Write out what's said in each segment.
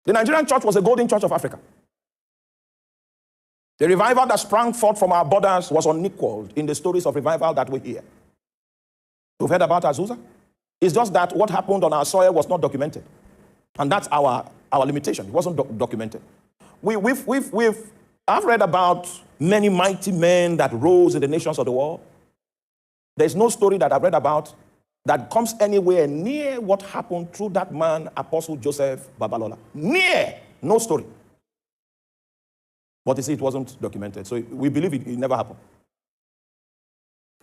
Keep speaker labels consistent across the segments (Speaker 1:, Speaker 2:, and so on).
Speaker 1: The Nigerian church was a golden church of Africa. The revival that sprang forth from our borders was unequaled in the stories of revival that we hear. You've heard about Azusa? It's just that what happened on our soil was not documented. And that's our limitation. It wasn't documented. I've read about many mighty men that rose in the nations of the world. There's no story that I've read about that comes anywhere near what happened through that man, Apostle Joseph Babalola. Near, no story. But you see, it wasn't documented. So we believe it never happened.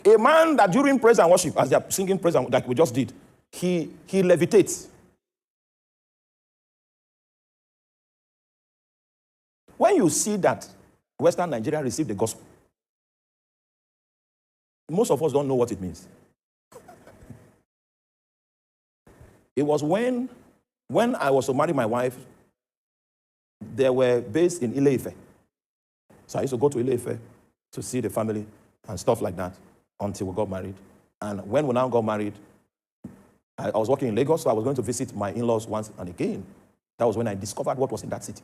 Speaker 1: A man that during praise and worship, as they are singing praise and like we just did, he levitates. When you see that Western Nigeria received the gospel, most of us don't know what it means. It was when I was to marry my wife, they were based in Ile-Ife. So I used to go to Ile-Ife to see the family and stuff like that until we got married. And when we now got married, I was working in Lagos, so I was going to visit my in-laws once and again. That was when I discovered what was in that city.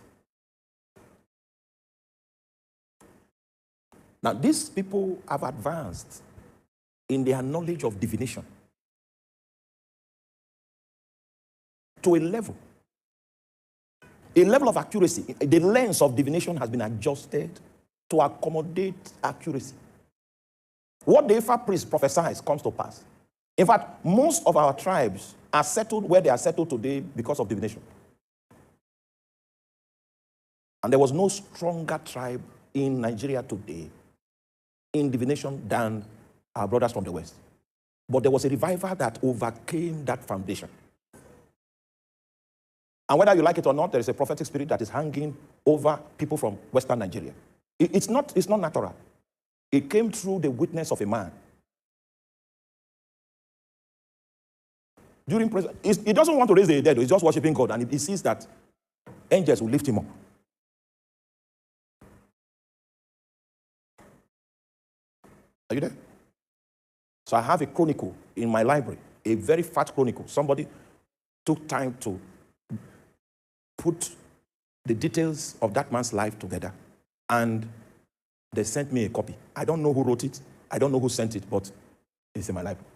Speaker 1: Now, these people have advanced in their knowledge of divination to a level of accuracy. The lens of divination has been adjusted to accommodate accuracy. What the Ifa priest prophesies comes to pass. In fact, most of our tribes are settled where they are settled today because of divination. And there was no stronger tribe in Nigeria today in divination than our brothers from the West. But there was a revival that overcame that foundation. And whether you like it or not, there is a prophetic spirit that is hanging over people from Western Nigeria. It's not natural. It came through the witness of a man. During praise, he doesn't want to raise the dead. He's just worshiping God, and he sees that angels will lift him up. Are you there? So I have a chronicle in my library, a very fat chronicle. Somebody took time to put the details of that man's life together, and they sent me a copy. I don't know who wrote it. I don't know who sent it, but it's in my library.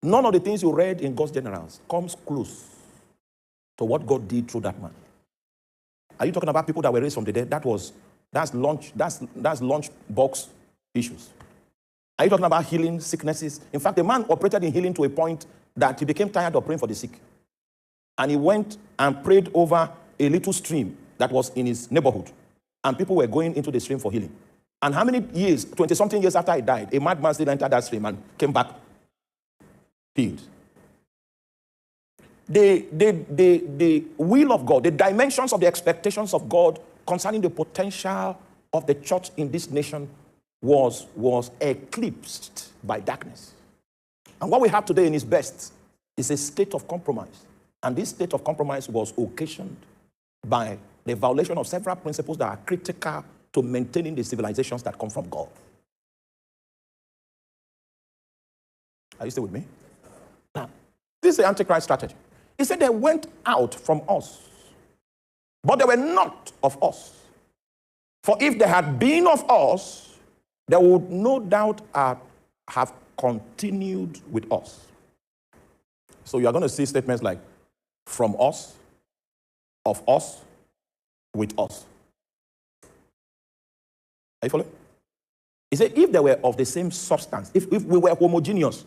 Speaker 1: None of the things you read in God's generals comes close to what God did through that man. Are you talking about people that were raised from the dead? That's lunch box issues. Are you talking about healing sicknesses? In fact, the man operated in healing to a point that he became tired of praying for the sick. And he went and prayed over a little stream that was in his neighborhood. And people were going into the stream for healing. And how many years, 20-something years after he died, a madman still entered that stream and came back healed. The will of God, the dimensions of the expectations of God concerning the potential of the church in this nation was eclipsed by darkness. And what we have today in its best is a state of compromise. And this state of compromise was occasioned by the violation of several principles that are critical to maintaining the civilizations that come from God. Are you still with me? Now, this is the Antichrist strategy. He said they went out from us, but they were not of us. For if they had been of us, they would no doubt have continued with us. So you are going to see statements like, from us, of us, with us. Are you following? He said, if they were of the same substance, if we were homogeneous,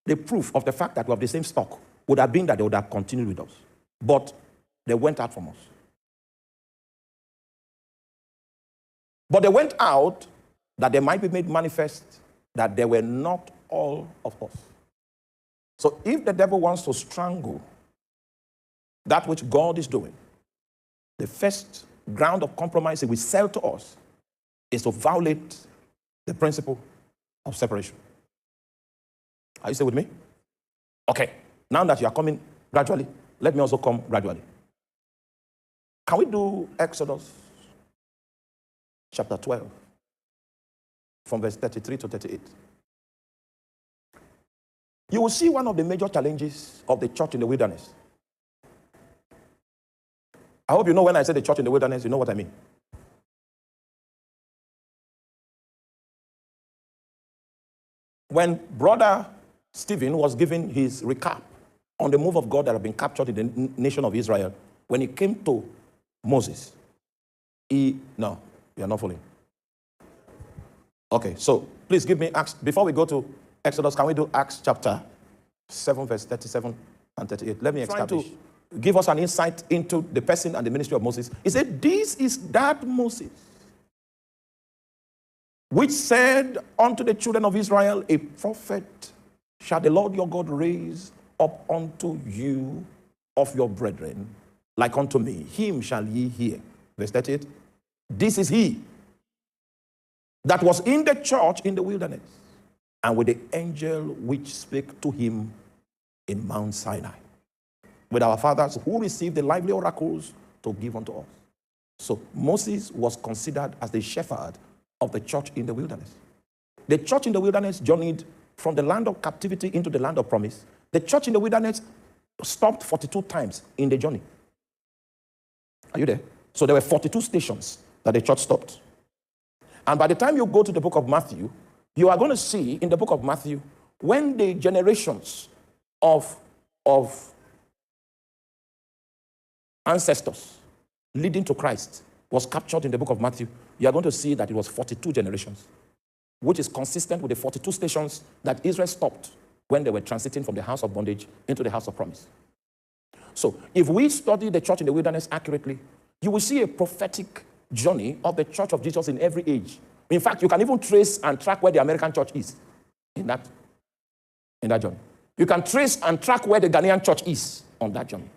Speaker 1: the proof of the fact that we have the same stock would have been that they would have continued with us. But they went out from us. But they went out that they might be made manifest that they were not all of us. So if the devil wants to strangle that which God is doing, the first ground of compromise he will sell to us is to violate the principle of separation. Are you still with me? Okay. Now that you are coming gradually, let me also come gradually. Can we do Exodus chapter 12 from verse 33 to 38? You will see one of the major challenges of the church in the wilderness I hope you know when I say the church in the wilderness, you know what I mean. When Brother Stephen was giving his recap on the move of God that had been captured in the nation of Israel, when he came to Moses, no, you are not following. Okay, so please give me Acts. Before we go to Exodus, can we do Acts chapter 7, verse 37 and 38? Let me establish. Give us an insight into the person and the ministry of Moses. He said, this is that Moses, which said unto the children of Israel, a prophet shall the Lord your God raise up unto you of your brethren, like unto me. Him shall ye hear. Verse 38. This is he that was in the church in the wilderness, and with the angel which spake to him in Mount Sinai, with our fathers who received the lively oracles to give unto us. So Moses was considered as the shepherd of the church in the wilderness. The church in the wilderness journeyed from the land of captivity into the land of promise. The church in the wilderness stopped 42 times in the journey. Are you there? So there were 42 stations that the church stopped. And by the time you go to the book of Matthew, you are going to see in the book of Matthew, when the generations of ancestors leading to Christ was captured in the book of Matthew, you are going to see that it was 42 generations, which is consistent with the 42 stations that Israel stopped when they were transiting from the house of bondage into the house of promise. So if we study the church in the wilderness accurately, you will see a prophetic journey of the church of Jesus in every age. In fact, you can even trace and track where the American church is in that journey. You can trace and track where the Ghanaian church is on that journey.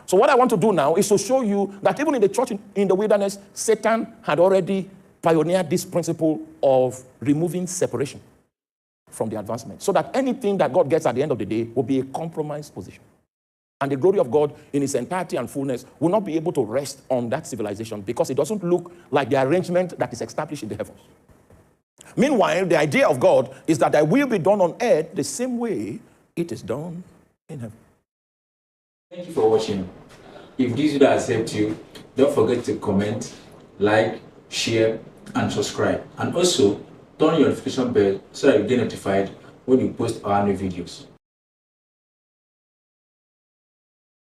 Speaker 1: So what I want to do now is to show you that even in the church in the wilderness, Satan had already pioneered this principle of removing separation from the advancement, so that anything that God gets at the end of the day will be a compromised position. And the glory of God in its entirety and fullness will not be able to rest on that civilization because it doesn't look like the arrangement that is established in the heavens. Meanwhile, the idea of God is that thy will be done on earth the same way it is done in heaven.
Speaker 2: Thank you for watching. If this video has helped you, don't forget to comment, like, share, and subscribe. And also, turn your notification bell so that you get notified when we post our new videos.